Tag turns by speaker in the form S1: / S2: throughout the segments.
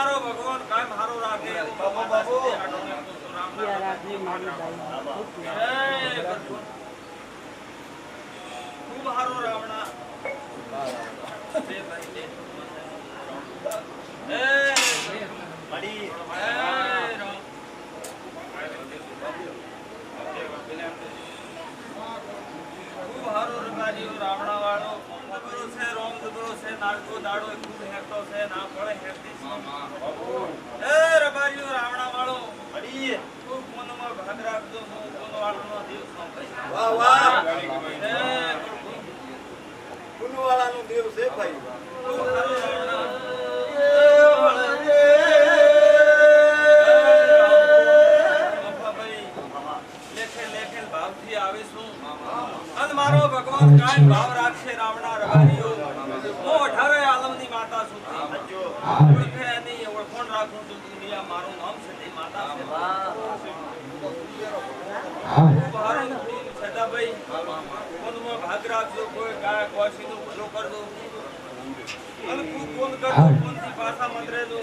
S1: મારો ભગવાન કાયમ હારો રાખે ખૂબ હારો રાવણા રાવણા વાળો છે રોમ દબરો છે નાળકો દાડો ખૂબ હેરતો છે ના પડે હેરતી એ રબારીઓ રાવણા વાળો અડી ખૂબ કોનમાં ભાગ રાખજો કોન વાળાનો દિવસ વાહ વાહ કોન વાળાનો દિવસ છે ભાઈ મારો ભગવાન કાય ભાવ રાખશે રાવણા રબારીઓ હું 18 આલમની માતા છું ઓળખે નહીં ઓળખણ રાખું તો દુનિયા મારું નામ સતી માતા છે સદાભાઈ કોનમાં ભાગ રાખજો કોઈ ગાય કોશીનું ભલો કરજો અને ખૂબ કોણ કરજો કોણથી પાછા મંત્રેજો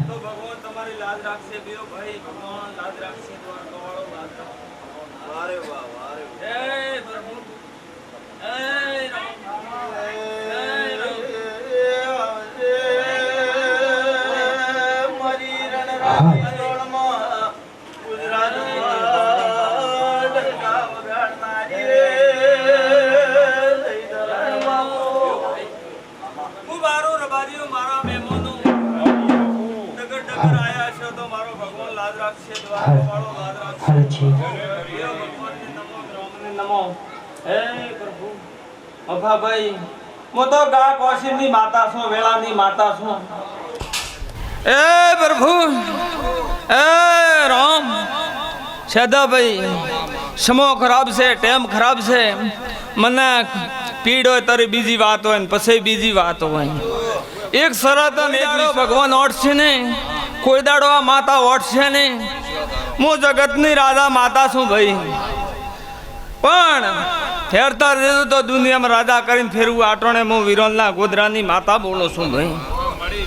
S1: તો ભગવાન તમારી લાજ રાખશે બેઓ ભાઈ ભગવાન લાજ રાખશે દ્વારકાવાળો લાજ રાખશે વારે વાહ વારે જય પ્રભુ મારા મહેમાનો ડગર ડગર આયા છે તો મારો ભગવાન લાજ રાખશે દ્વારકાવાળો લાજ રાખશે નમો હે પ્રભુ અભાભાઈ મો તો ગા કોશીની માતા છું વેળાની માતા છું એ પ્રભુ એ રામ સદાભાઈ સમો ખરાબ છે ટેમ ખરાબ છે મને પીડ હોય તારી બીજી વાત હોય ને પછી બીજી વાત હોય એક શરત અને એક ભગવાન ઓળશે ને કોઈ દાડો આ માતા ઓળશે ને હું જગતની રાજા માતા છું ભાઈ પણ ફેરતા રહેજો તો દુનિયામાં રાજા કરીને ફેરવું આટોણે હું વિરોલના ગોધરાની માતા બોલું છું ભાઈ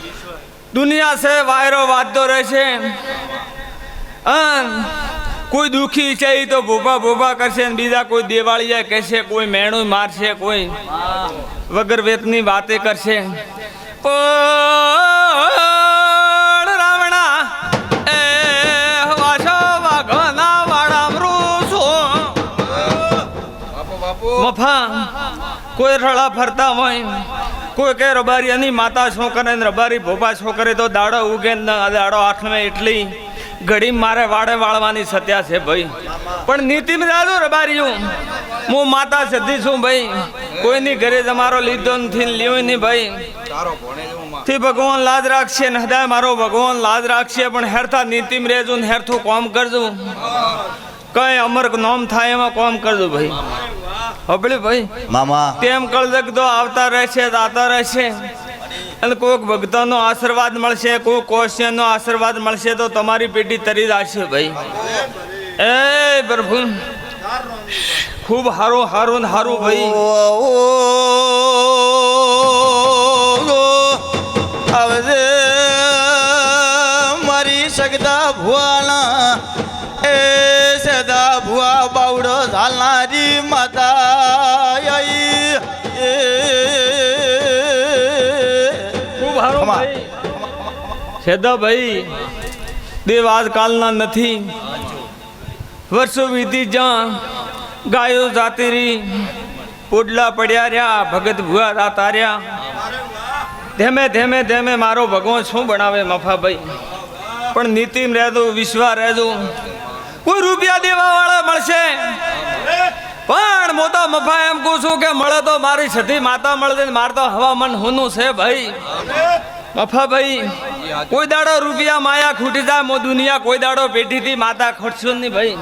S1: દુનિયા છે વાયરો વાજતો રહેશે કોઈ દુખી છે એ તો ભોભા ભોભા કરશે ને બીજા કોઈ દેવાળિયા કહેશે કોઈ મેણું મારશે કોઈ વગર વેતની વાતે કરશે રાવણા એ વાસો વાઘના વાળા મફા કોઈ રળા ફરતા હોય કોઈ કે રબારીયાની માતા શું કરે ને રબારી ભોપા શું કરે તો દાડો ઉગે દાડો આઠમે એટલી ઘડી મારે વાડે વાળવાની સત્યા છે ભાઈ પણ નીતિમાં જાજો રબારીયું હું માતા સધી છું ભાઈ કોઈની ઘરે તમારો લીધો નથી લ્યો નહીં ભાઈ થી ભગવાન લાજ રાખશે ને હદાય મારો ભગવાન લાજ રાખશે પણ હેરથા નીતિમાં રહેજો ને હેરથું કામ કરજો કઈ અમર નોમ થાય એમાં કામ કરજો ભાઈ હબળે ભાઈ
S2: મામા
S1: તેમ કળજક તો આવતા રહેશે આતા રહેશે અને કોઈક ભક્તોનો આશીર્વાદ મળશે કોઈ કોશિયાનો આશીર્વાદ મળશે તો તમારી પેઢી તરી જશે ભાઈ એ પ્રભુ ખૂબ હારું હારું હારું ભાઈ
S2: આવજે મારી સગદા ભુવાના એ સદા ભુવા બાવડો ઝાલનારી માતા
S1: સેદા ભાઈ દેવ આજકાલના નથી વર્ષો વીતી જ્યાં ગાયો જાતી રહી પોડલા પડ્યા રહ્યા ભગત ભુવા રાતા રહ્યા ધેમે ધેમે ધેમે મારો ભગવાન શું બનાવે મફાભાઈ પણ નીતિમાં રહેજો વિશ્વા રહેજો કોઈ રૂપિયા દેવા વાળા મળશે પણ મોટા મફા એમ કહું છું કે મળે તો મારી સધી માતા મળે મારે તો હવામન હોનું છે ભાઈ મફા ભાઈ કોઈ દાડો રૂપિયા માયા ખૂટી જાય મો દુનિયા કોઈ દાડો પેઢીથી માતા ખોટશું નહીં ભાઈ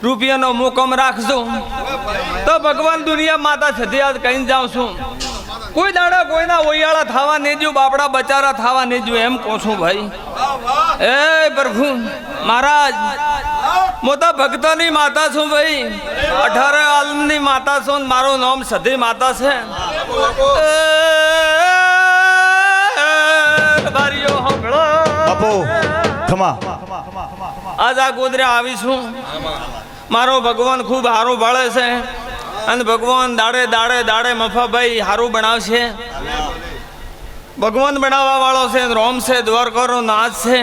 S1: રૂપિયાનો મુકમ રાખજો તો ભગવાન દુનિયા માતા સધી આજ કહીને જાઉં છું કોઈ દાડો કોઈના ઓયાળા થવા નહીં જો બાપડા બચારા થવા નહીં જો એમ કહું છું ભાઈ એ પ્રભુ મહારાજ મોટા ભક્તોની માતા છું ભાઈ 18 આલમની માતા છું મારું નામ સધી માતા છે બારીઓ હંભળો
S2: બાપુ ખમા
S1: આજ આ ગોદરે આવીશું મારો ભગવાન ખૂબ સારું ભાળે છે અને ભગવાન દાડે દાડે દાડે મફાભાઈ સારું બનાવશે ભગવાન બનાવવા વાળો છે રોમ છે દ્વારકાનો નાચ છે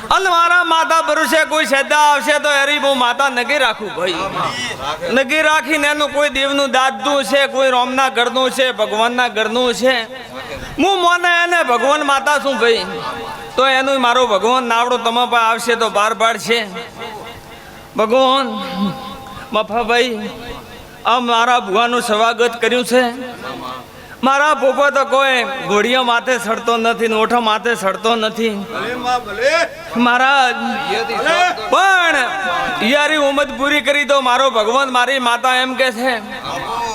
S1: અને મારા માતા ભરોસે કોઈ શ્રદ્ધા આવશે તો એરી બહુ માતા નગી રાખું ભાઈ નગી રાખીને એનું કોઈ દેવનું દાદનું છે કોઈ રોમના ઘરનું છે ભગવાનના ઘરનું છે હું મોને એને ભગવાન માતા છું ભાઈ તો એનું મારો ભગવાન નાવડો તમે પાસે આવશે તો બાર પાડશે ભગવાન મફાભાઈ આ મારા ભુવાનું સ્વાગત કર્યું છે મારા પોપો તો કોઈ ઘોડીઓ માથે ચડતો નથી ઓઠો માથે ચડતો નથી મારા પણ યારી ઉમદ પૂરી કરી દો મારો ભગવાન મારી માતા એમ કે છે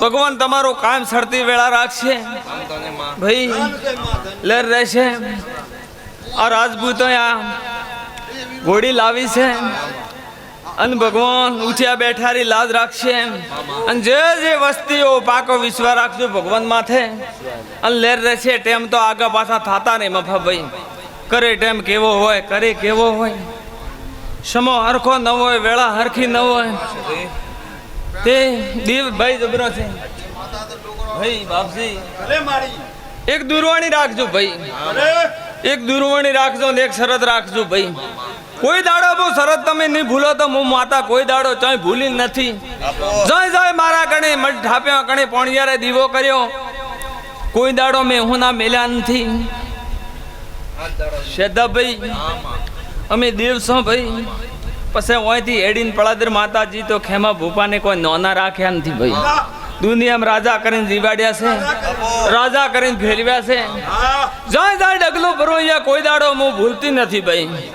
S1: ભગવાન તમારું કામ સડતી વેળા રાખશે ભાઈ લહેર રહેશે આ રાજપૂતો આ ઘોડી લાવી છે અને ભગવાન ઊંચા બેઠારી લાજ રાખશે અને જે જે વસ્તીઓ પાકો વિશ્વાસ રાખજો ભગવાન માથે અને લેર રહેશે ટેમ તો આગા પાછા થતા નહીં મફાભાઈ કરે ટેમ કેવો હોય કરે કેવો હોય સમો હરખો ન હોય વેળા હરખી ન હોય તે દીવ ભાઈ જબરો છે ભાઈ બાપજી એક દુરવાણી રાખજો ભાઈ એક દુરવાણી રાખજો ને એક શરત રાખજો ભાઈ કોઈ દાડો બહુ શરત તમે નહીં ભૂલો તો હું માતા કોઈ દાડો ચાય ભૂલી નથી જય જય મારા કણે મઢ ઠાપ્યા કણે પોણિયારે દીવો કર્યો કોઈ દાડો મેં હું ના મેલ્યા નથી શ્રદ્ધાભાઈ અમે દેવ છો ભાઈ પછી ઓયથી એડીને પળાદર માતાજી તો ખેમા ભૂપાને કોઈ નોના રાખ્યા નથી ભાઈ દુનિયામાં રાજા કરીને જીવાડ્યા છે રાજા કરીને ફેરવ્યા છે જય જય ડગલો ભરો અહીંયા કોઈ દાડો હું ભૂલતી નથી ભાઈ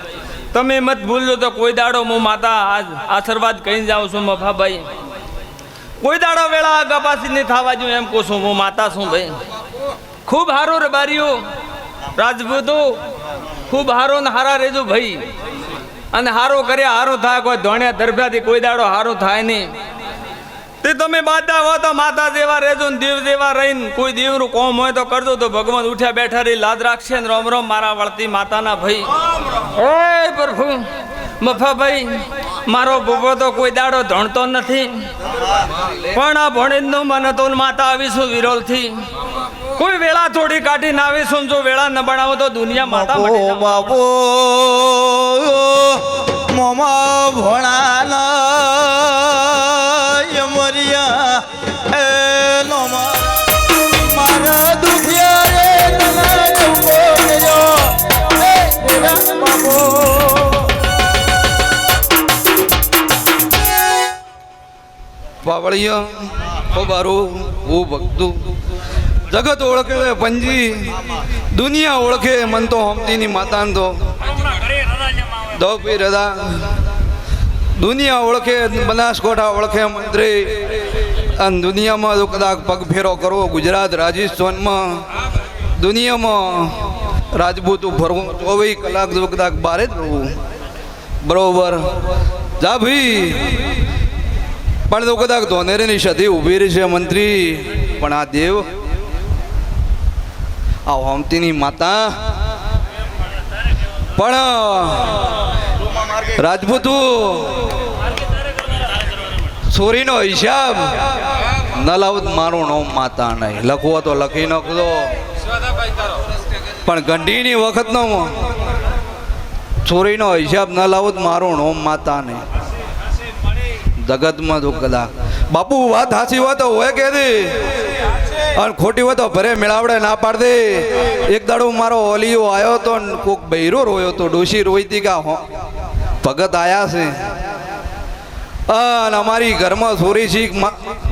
S1: તમે મત ભૂલજો તો કોઈ દાડો હું માતા આજ આશીર્વાદ કહીને જાઉં છું મફાભાઈ કોઈ દાડો વેળા આગા પાછી નહીં થવા જોઈએ એમ કહું છું હું માતા છું ભાઈ ખૂબ હારો રબારીઓ રાજપૂતો ખૂબ હારો ને હારા રેજો ભાઈ અને હારો કર્યા હારો થાય કોઈ ધોણ્યા દરભ્યાથી કોઈ દાડો હારો થાય નહીં તે તમે બાદા હો તો માતા જેવા રહેજો ને દેવ જેવા રહીને કોઈ દેવનું કોમ હોય તો કરજો તો ભગવાન ઉઠ્યા બેઠા રહી લાદ રાખશે ને રોમ રોમ મારા વળતી માતાના ભાઈ એ પ્રભુ મફાભાઈ મારો ભૂપો તો કોઈ દાડો ધણતો નથી પણ આ ભણીનો મને તો માતા આવીશું વિરોલથી કોઈ વેળા થોડી કાઢીને આવીશું જો વેળા ન બનાવો તો દુનિયા માતા
S2: બાપુ મોમા ભોળાના એ લોમા મારા દુખિયા રે તને ચૂકો દેજો એ દેવા બાપુ
S3: પાવળિયા ખોબારું હું ભક્તું જગત ઓળખે પંજી દુનિયા ઓળખે મન તો હમતીની માતાન તો દોપી રદા દુનિયા ઓળખે બનાસકોઠા ઓળખે મંત્રી અને દુનિયામાં જો કદાચ પગ ફેરો કરવો ગુજરાત રાજસ્થાનમાં દુનિયામાં રાજપૂતું ફરવું 24 કલાક જો કદાચ બારે જ રહું બરોબર જા ભાઈ પણ તો કદાચ ધોનેરીની સદી ઊભી રહી છે મંત્રી પણ આ દેવ આ હોમતીની માતા પણ રાજપૂતું ચોરીનો હિસાબ ન લાવું મારું નામ માતા નહીં લખવો તો લખી નાખજો પણ ગંડીની વખતનો ચોરીનો હિસાબ ન લાવું મારું નામ માતા નહીં જગતમાં તો કદાચ બાપુ વાત સાચી હોય તો હોય કે દે અને ખોટી હોય તો ભરે મેળાવડે ના પાડ દે એક દાડો મારો ઓલિયો આવ્યો તો કોક બૈરો રોયો તો ડોશી રોઈતી કા ભગત આયા છે અને અમારી ઘરમાં ચોરી શીખ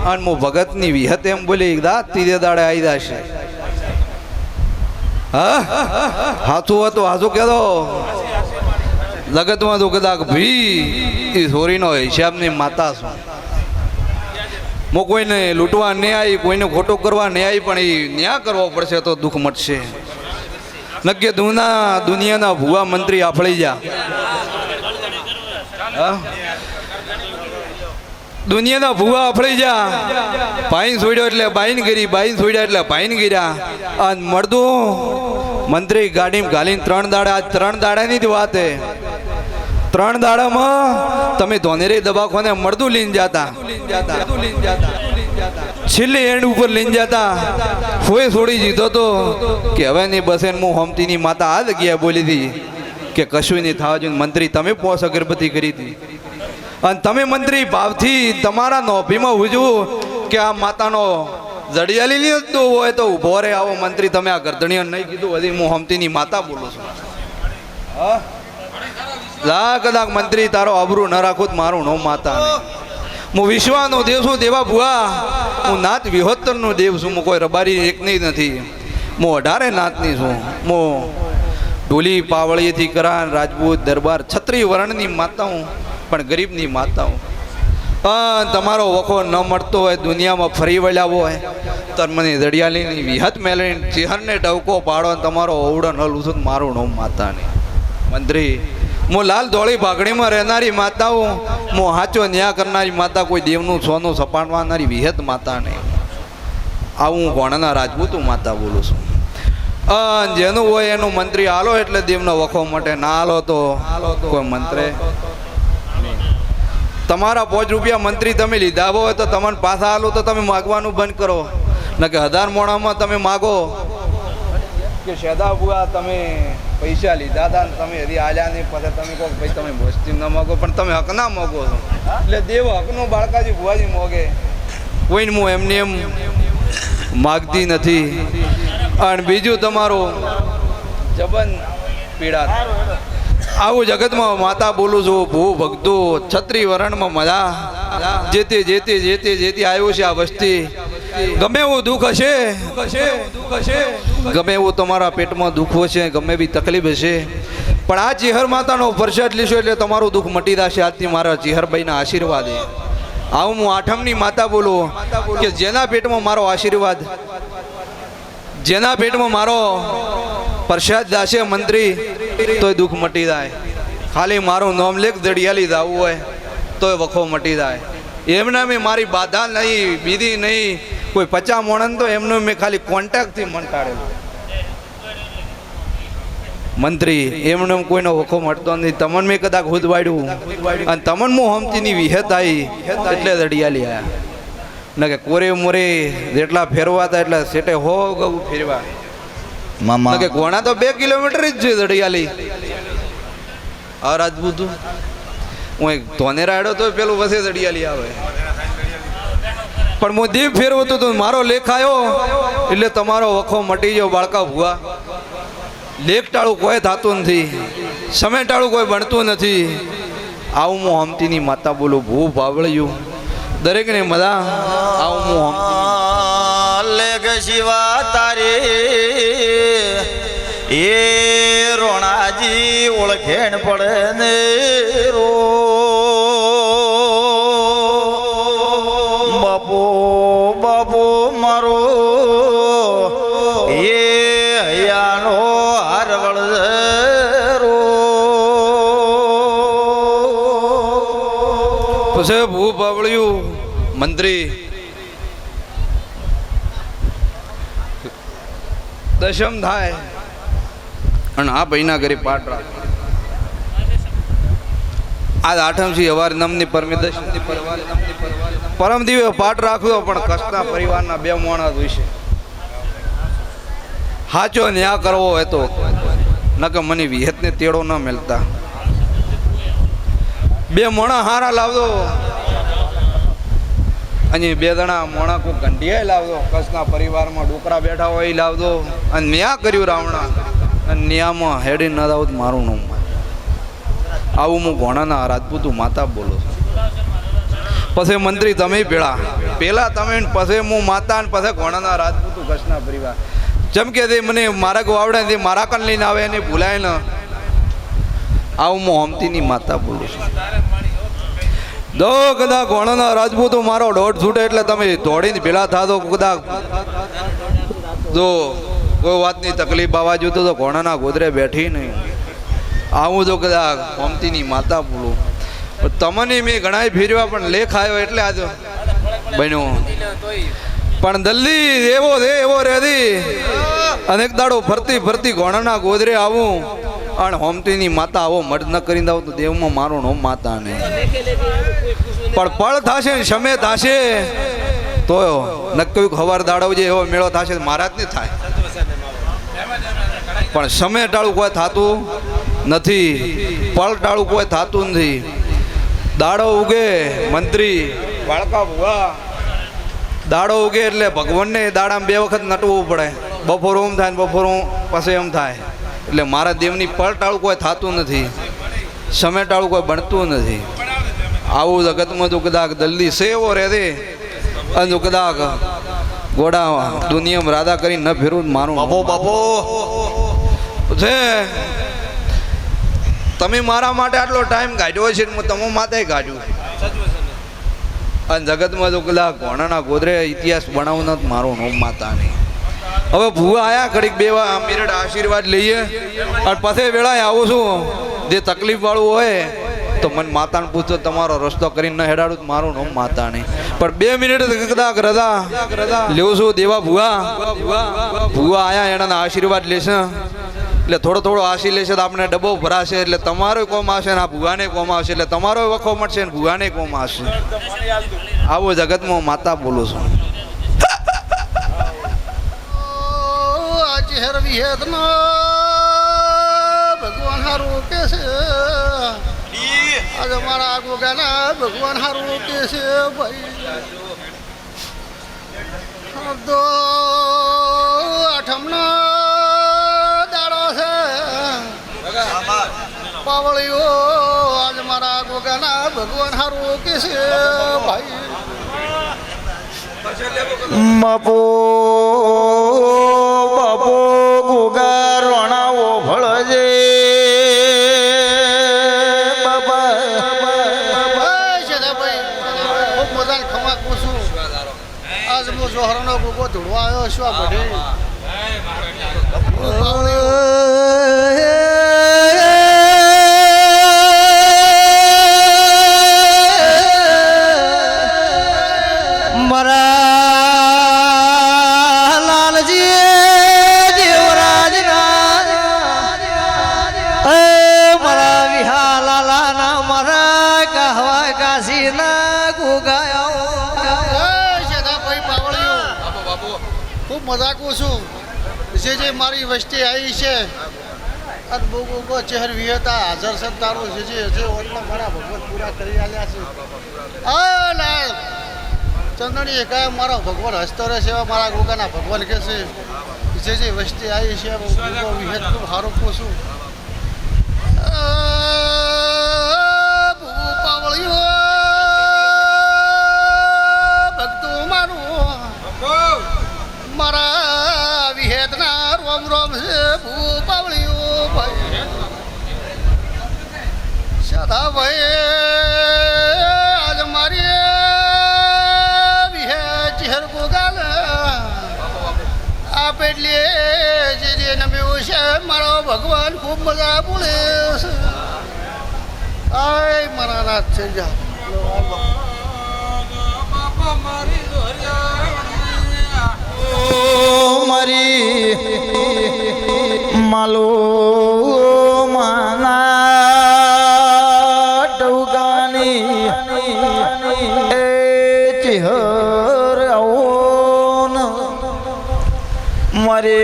S3: અને હું ભગતની વિહત એમ બોલી દા ત્રીજે દાડે આવી જશે હા હાથું હતું હાથું કહેતો જગતમાં તો કદાચ ભી એ ચોરીનો હિસાબની માતા છું હું કોઈને લૂંટવા નહીં આવી કોઈને ખોટું કરવા નહીં આવી પણ એ ન્યા કરવો પડશે તો દુઃખ મટશે નક્કી દુનિયાના ભુવા મંત્રી આફળી જા દુનિયાના ભુવા આફળી જા ભાઈને છોડ્યો એટલે બાઈને ગીરી બાઈને છોડ્યા એટલે ભાઈને ગીર્યા અને મળદું મંત્રી ગાડીમાં ઘાલીને 3 દાડા, આજ 3 દાડાની જ વાત હે. 3 દાડામાં તમે ધોનેરી દવાખાને મળદું લઈને જાતા, છેલ્લે એન્ડ ઉપર લઈને જાતા. ફોય છોડી દીધો તો કે હવે નહીં બસે. હું હોમતીની માતા આ જગ્યાએ બોલી હતી કે કશું નહીં થવા જોઈએ. મંત્રી તમે પોસ અગરબત્તી કરી હતી અને તમે મંત્રી ભાવથી તમારા નોભીમાં ઉજવું કે આ માતાનો જડિયાલી લીધો હોય તો ઉભો રે. આવો મંત્રી તમે આ ગરદણીઓ નહીં કીધું હજી હું હોમતીની માતા બોલું છું. હા કદાચ મંત્રી તારો આબરૂ ન રાખું મારું નો માતા. હું વિશ્વાનો દેવ છું દેવા ભુવા. હું નાત વિહોત્તરનો દેવ છું. હું કોઈ રબારી એકની નથી. હું 18 નાતની છું. હું ઢોલી પાવળીથી કરાન રાજપૂત દરબાર છત્રી વર્ણની માતા હું, પણ ગરીબની માતા હું. તમારો વખો ન મળતો હોય, દુનિયામાં ફરી વળ્યા હોય તો મને દડિયાલીની વિહત મેળવીને ચેહરને ટવકો પાડો. તમારો ઓવડો ન લૂછું મારું નો માતા નહીં. મંત્રી હું લાલ ધોળી ભાગણીમાં રહેનારી માતા હું. હું હાચો ન્યા કરનારી માતા, કોઈ દેવનું સોનું સપાડવાનારી વિહત માતા નહીં. આવું હું ઘોણાના રાજપૂતું માતા બોલું છું. જેનું હોય એનું મંત્રી હાલો એટલે દેવનો વખો માટે, ના હાલો તો કોઈ મંત્રે. તમારા 5 રૂપિયા મંત્રી તમે લીધા હોય તો તમને પાછા હાલો તો તમે માગવાનું બંધ કરો. ન કે 1000 મોણામાં તમે માગો કે શેદા બુઆ તમે પૈસા લીધા હતા ને તમે હજી આલ્યા નહીં, પછી તમે કહો ભાઈ તમે વસ્તી ન માગો, પણ તમે હક ના માગો છો. એટલે દેવ હકનું બાળકાજી ભુવાજી મોગે. કોઈને હું એમને એમ માગતી નથી. અને બીજું તમારું જબન પીડા. આવું જગતમાં માતા બોલું છું. ભૂ ભક્તો છત્રી વરણમાં મજા જેથી આવ્યું છે આ વસ્તી. ગમે એવું દુઃખ હશે, ગમે એવું તમારા પેટમાં દુઃખ હશે, ગમે એવી તકલીફ હશે, પણ આ ચેહર માતાનો પ્રસાદ લેશો એટલે તમારું દુઃખ મટી જશે. આજથી મારા ચેહરભાઈના આશીર્વાદ. આવું હું 8મની માતા બોલું કે જેના પેટમાં મારો આશીર્વાદ, જેના પેટમાં મારો પ્રસાદ જશે મંત્રી તોય દુઃખ મટી જાય. ખાલી મારું નામ લેખ દડિયાલી જવું હોય તોય વખો મટી જાય. એમને મેં મારી બાધા નહીં, બીધી નહીં. કોઈ 50 મોણન તો એમનો મેં ખાલી કોન્ટેક્ટથી મંટાડેલું. મંત્રી એમને કોઈનો વખો મળતો નથી. તમને મેં કદાચ ખુદ વાડ્યું અને તમને હું હમતીની વિહત આવી એટલે દડિયાલી આવ્યા. ન કે કોરે મોરે જેટલા ફેરવા હતા એટલે સેટે હો ગવું ફેરવા.
S2: મામા
S3: કે ઘોણા તો 2 કિલોમીટર જ છે દડિયાલી. આ રાજપૂત હું એક ધોનેરા હેડો તો પેલું વસે દડિયાલી આવે. પણ હું દીપ ફેરવતો તો મારો લેખ આવ્યો એટલે તમારો વખો મટી ગયો બાળકા ભુવા. લેખ ટાળું કોઈ થતું નથી, સમય ટાળું કોઈ બનતું નથી. આવું હું હમતીની માતા બોલું. ભૂ ભાવળ્યું દરેકને મજા. આવું હું
S2: લેખ શિવા તારી એ રોણાજી ઓળખેણ પડે ને રો બાપો બાપો મારો એ હૈયાનો હારવળ રો.
S3: પછી ભૂ ભાવળ્યું મંત્રી દશમ થાય અને આ ભાઈના ઘરે પાઠ રાખ. આજ 8મથી અવાર નમની પરમેદશમની પરમ દિવસે પાઠ રાખ્યો. પણ કચ્છના પરિવારના 2 માણસ વિશે હાચો ન્યા કરવો હોય તો ન કે મને વિહતને તેડો ન મળતા. 2 મોણા હારા લાવજો અને 2 જણા મોણા કોઈ ગંઢિયા લાવજો. કચ્છના પરિવારમાં ડોકરા બેઠા હોય એ લાવજો. અને ન્યા કર્યું રાવણા અને ન્યામાં હેડી ન આવું મારું નામ. આવું હું ઘોણાના રાજપૂતું માતા બોલું છું. પછી મંત્રી તમે પેલા તમે પછી હું માતા ને પછી ઘોણાના રાજપૂતું કચ્છના પરિવાર. જેમ કે મને મારા ગવાવડે તે મારા કન લઈને આવે એને ભૂલાય ને. આવું હું હમતીની માતા બોલું છું. દો કદાચ ઘોણાના રાજપૂતો મારો દોઢ છૂટે એટલે તમે દોડીને ભેળા થાતો. કદાચ જો કોઈ વાતની તકલીફ આવવા જોતો તો ઘોણાના ગોદરે બેઠી નહીં. આવું તો કદાચ હમતીની માતા બોલું. તમને મેં ઘણા ફેરવા પણ લેખ આવ્યો એટલે આજ બન્યો. પણ દલ્લી એવો રે એવો રેદી અનેક દાડો ફરતી ફરતી ઘોડાના ગોદરે આવું અને હોમતીની માતા આવો મર્જ ન કરીને આવું તો દેવમાં મારું હોમ માતા ને પણ પળ થશે ને સમય થશે તો નક્કી ખબર દાડવજે એવો મેળો થશે મહારાજ ને થાય પણ સમય ટાળું કોઈ થતું નથી, પળ ટાળું કોઈ થતું નથી. દાડો ઉગે મંત્રી વાળકા ભુવા, દાડો ઉગે એટલે ભગવાનને દાડામાં 2 વખત નટવું પડે. બપોર ઓમ થાય ને બપોર પછી એમ થાય. એટલે મારા દેવની પળ ટાળું કોઈ થતું નથી, સમય ટાળું કોઈ બનતું નથી. આવું જગતમાં જો કદાચ જલ્દી સેવો રહે અને જો કદાચ ગોડા દુનિયામાં રાધા કરી ન ફેરવું મારું
S2: બાપો બાપો
S3: છે. તમે મારા માટે આટલો ટાઈમ કાઢ્યો છે હું તમે માટે કાઢ્યું. અને જગતમાં જો કદાચ ઘોડાના ગોદરે ઇતિહાસ બનાવું નથી મારું નોમ માતા નહીં. હવે ભૂવા આયા ઘડીક 2 મિનિટ આશીર્વાદ લઈએ અને પછી વેળાએ આવું છું. જે તકલીફ વાળું હોય તો મને માતાને પૂછતો તમારો રસ્તો કરીને ન હેડાડું મારું નોમ માતા નહીં. પણ 2 મિનિટ કદાચ રજા લેવું છું. દેવા ભૂવા આયા એના આશીર્વાદ લેશે એટલે થોડો આશી લેશે તો આપણે ડબ્બો ભરાશે એટલે તમારો કોમ આવશે ને આ ભૂવાને કોમ આવશે એટલે તમારો વખો મળશે ને ભૂવાને કોમ આવશે. આવો જગતમાં માતા બોલું છું.
S4: ભગવાન હારું કે છે આજે મારા ગોગાના ભગવાન હારું કે છે ભાઈ. તો આઠમનો દાડો છે પાવળીઓ આજ મારા ગોગાના ભગવાન હારું કે છે ભાઈ.
S2: બાપો બાપો ગુગા રોણાઓ ભળજે બાપા.
S4: ખૂબ મજા ખમા પૂછું આજ હું જોહરનો ગોગો ધોળવા આવ્યો છું આ બધી મજાકું છું. જે મારી વસ્તી આવી છે અને બહુ ચહેર વિહતા હાજર છે તારું જે ઓટલા મારા ભગવાન પૂરા કરી આલ્યા છે. આ લાલ ચંદણી કાંઈ મારો ભગવાન હસતો રહે છે એવા મારા ગોગાના ભગવાન કહે છે જે વસ્તી આવી છે વિહેત ખૂબ સારું કહું છું. ભક્તો મારું મારા વિહેતના રોમ રોમ છે ભૂ પાવળીઓ ભાઈ. સાદા ભાઈ આજ મારી વિહેત ચહેર ગોગાલ આ પેટલી જે નમ્યું છે મારો ભગવાન ખૂબ મજા બોલે છે. આય મારા નાથ છે જા
S2: મારી માલો માના ટુકાની એ ચિહર આવો મારે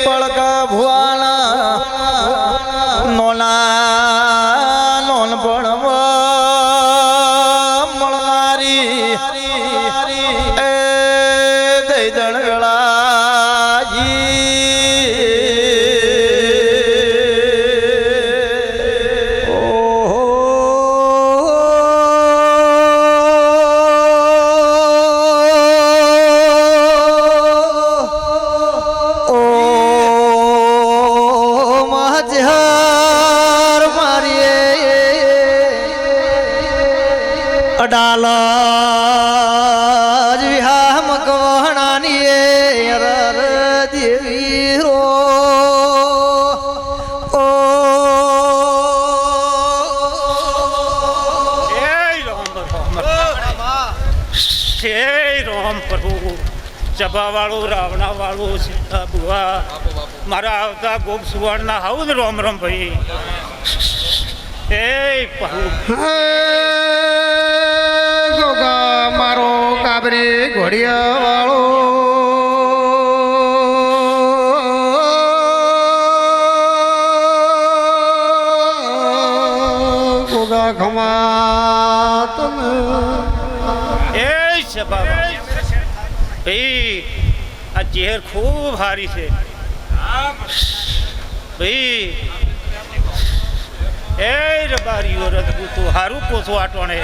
S2: પડકા ભુવાના નોના નોન ભણવા
S4: અડાલા વિહા મકવાણાની અરર દેવી રો
S1: છે
S5: રામ પ્રભુ ચભાવાળું રાવણાવાળું સીતા બુવા મારા આવતા ગોપ સુવર્ણના હાઉદ રામ રામ ભાઈ એ પ્રભુ
S2: ગોગા મારો કાબરી ઘોડિયા વાળો ગોગા ખમા તમે
S5: એ સભા ભાઈ આ ચહેર ખૂબ હારી છે ભાઈ એ રબારીઓ રજબૂતું હારું પોસું આટોણે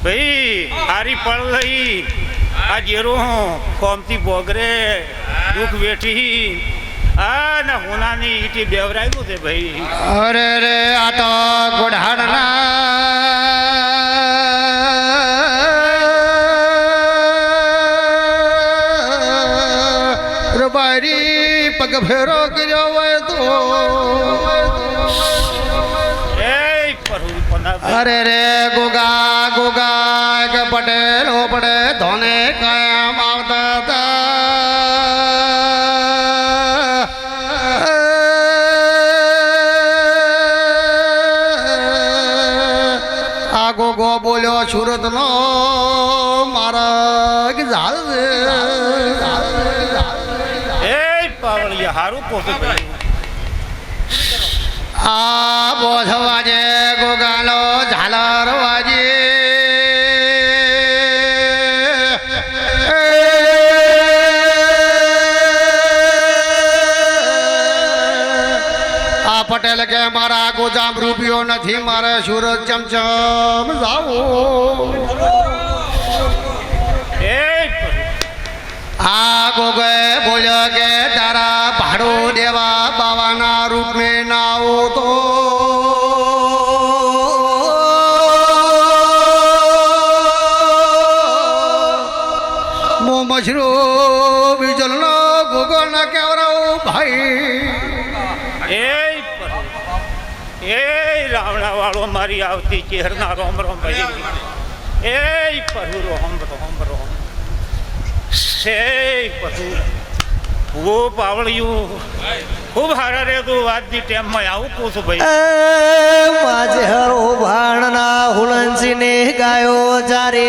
S5: ભાઈ હારી પળ લઈ આ જેરો ફોમથી બોગરે દુઃખ વેઠી આ ના હોનાની ઈટી બેવરાયેલું છે ભાઈ
S2: અરે રે આ તો ગોઢાણા રબારી પગ ફેરો કર્યો હોય તો
S5: એ પરુ પના
S2: અરે રે ગોગા ગોગા કે પટેલ હો પડે ધોને કાયમ આવતા હતા આ ગોગો બોલ્યો સુરત નો મારા કે ઝાલ
S5: એ પાવળિયા હારું પોતું ભાઈ
S2: આ બોધ વાજે ગોગાનો ઝાલર વાજે આ પટેલ કે મારા ગોજામ રૂપિયો નથી મારે સુરત ચમચમ જાવું
S5: એ
S2: આ ગોગે બોલ્યો કે તારા ભાડું દેવા બાવાના રૂપ મેં ના આવો તો મો મછરો બીજલનો ગોગો ના કેવરાવું ભાઈ
S5: એ રાવણા વાળો મારી આવતી ચેહરના રોમ રોમ ભાઈ એ પરુ રોમ રોમ રોમ છે પરુ ખૂબ પાવળિયું ખૂબ હારા રે તું આજની ટાઈમમાં આવું પૂછું ભાઈ
S2: માજે હરો ભાણના હુલનસી ને ગાયો જારે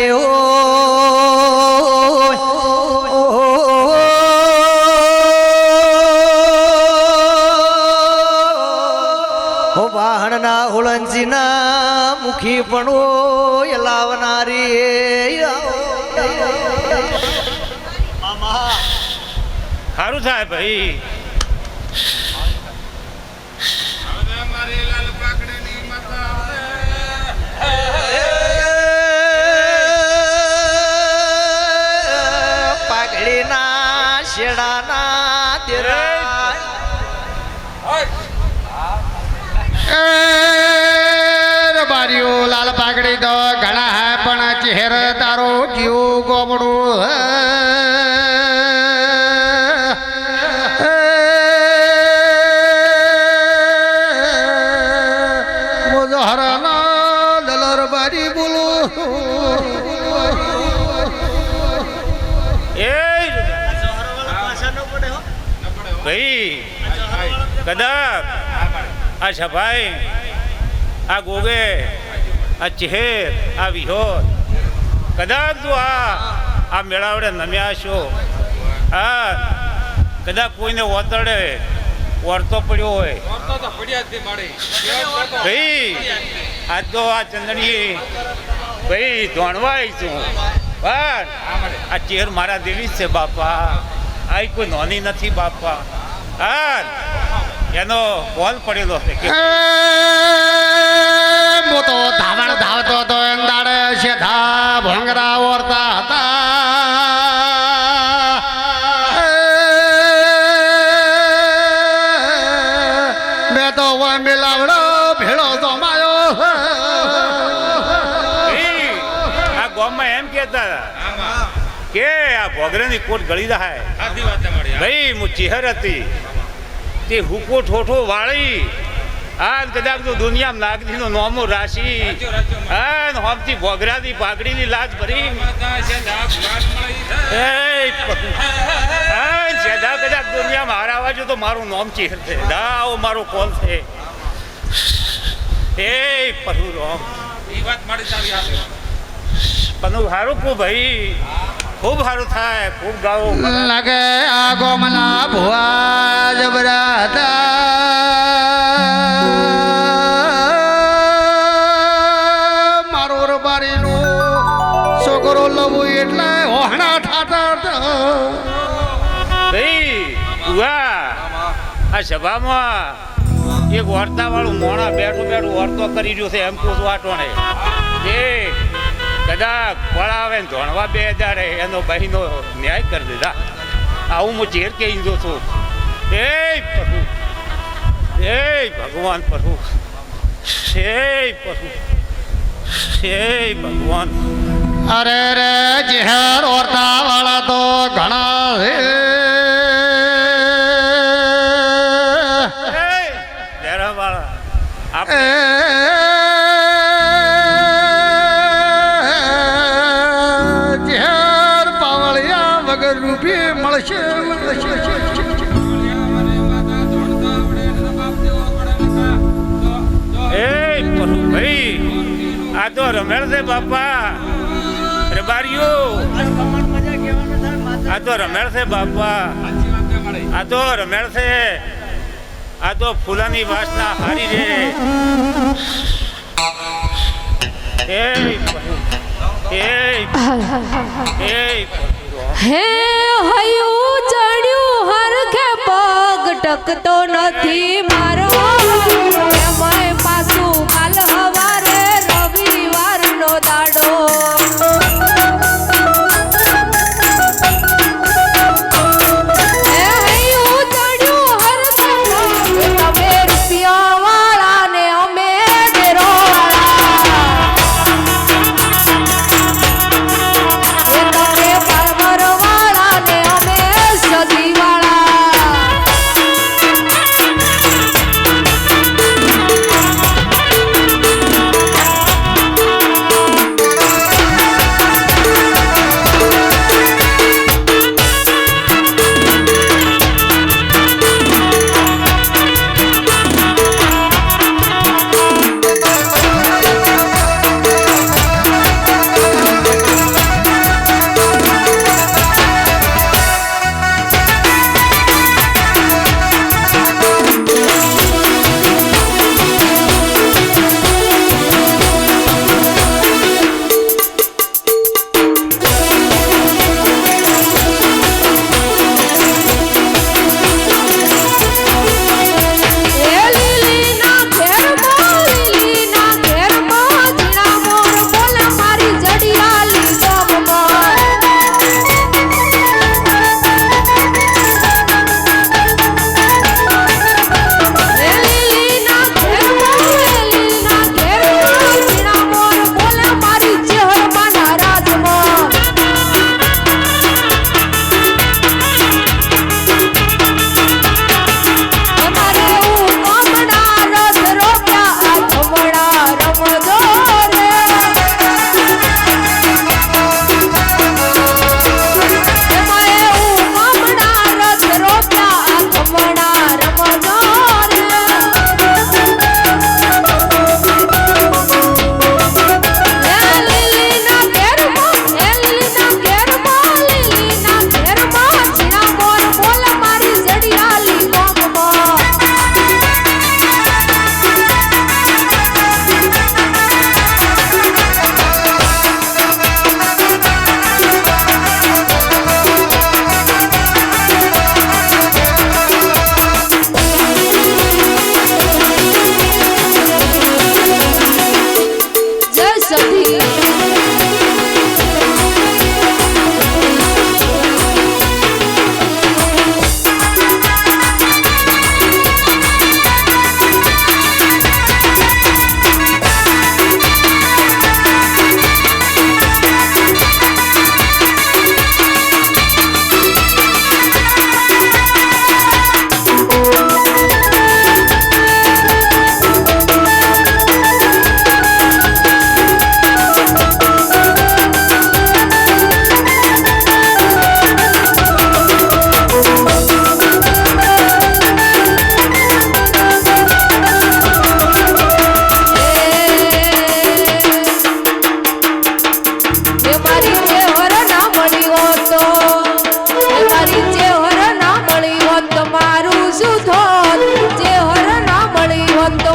S2: હો ભાણના હુલનસી ના મુખી પણ લાવનારી
S5: સારું થાય ભાઈ
S2: પાઘડીના શેડાના તેરા બારીઓ લાલ પાઘડી તો ઘણા હે પણ ચહેર તારો જીવ ગોમડું મોજહરાના દલર બારી બોલો
S5: એ ભાઈ કદાચ આ છભાઈ આ ગોગે આ ચહેર આ વિહોર કદાચ તું આ મેળાવડે નમ્યા છો હા કદાચ કોઈને ઓતડે વળતો પડ્યો હોય ભાઈ આજ તો આ ચંદણી ભાઈ ધોણવા આવી છું પણ આ ચેર મારા દેવી જ છે બાપા આ કોઈ નોની નથી બાપા હા એનો કોલ પડેલો છે કે
S2: મોટો ધાવણ ધાવતો તો અંદાડે શેઠા ભોંગરા ઓરતા હતા મેં તો મિલાવડો ભેળો તો માયો
S5: આ ગામમાં એમ કહેતા કે આ ભોગરાની કોટ ગળી જાય ભાઈ હું ચેહર હતી તે હુકો ઠોઠો વાળી આ કદાચ તો દુનિયામાં નાગજીનું નોમું રાશિ હા હોમથી ભોગરાની પાઘડીની લાજ ભરી એ પ્રભુ હા જેદા કદાચ દુનિયામાં હારાવા જો તો મારું નોમ ચેહર છે દાઓ મારો કોલ છે એ પ્રભુ રામ પણ સારું કહું ભાઈ ખૂબ સારું થાય ખૂબ ગાવો
S2: લાગે આ ગોમના ભુવા જબરા હતા મારો રબારીનો છોકરો લવું એટલે હોહણા ઠાઠા હતા.
S5: ભાઈ ઉવા આ સભામાં એક વર્તા વાળું મોણા બેઠું બેઠું વર્તો કરી રહ્યું છે એમ કહું છું આટોણે એ કદાચ પળાવે ને ધોણવા બે હજારે એનો બહેનો ન્યાય કરી દીધા આવું હું ચેર કહી દઉં છું એ પ્રભુ એ ભગવાન પ્રભુ હે પ્રભુ હે ભગવાન
S2: અરે રે જેહર ઓરતા વાળા તો ઘણા છે
S5: વાળા
S2: એ
S5: આપણે
S2: જેહર પાવળિયા વગર રૂપી મળશે
S5: એ પ્રભુ ભાઈ આ તો રમેલ છે બાપા રબારીઓ આ તો રમેલ છે બાપા આ તો રમેલ છે આ તો ફૂલાની વાસના હારી રે એ પ્રભુ એ
S6: હે હયું ચડ્યું હરખે પગ ટકતો નથી મારો એમાંય પાછું કાલ હવારે રવિવારનો દાડો હે હયું ચડ્યું હરખે પગ તમે રૂપિયા વાળા ને અમે ડેરો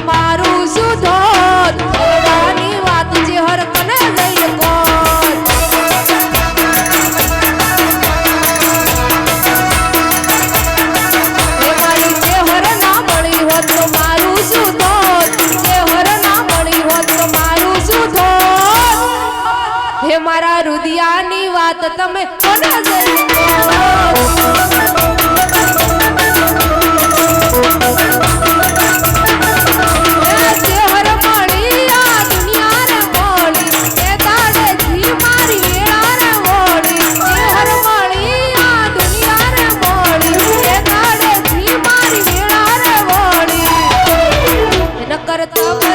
S6: મારું શું ધોત ભગવાનની વાત જે હર કને ગઈ કોત હે મારી જે હર ના મળી હોત તો મારું શું ધોત જે હર ના મળી હોત તો મારું શું ધોત હે મારા રુદિયાની વાત તમે કોને ગઈ કરતા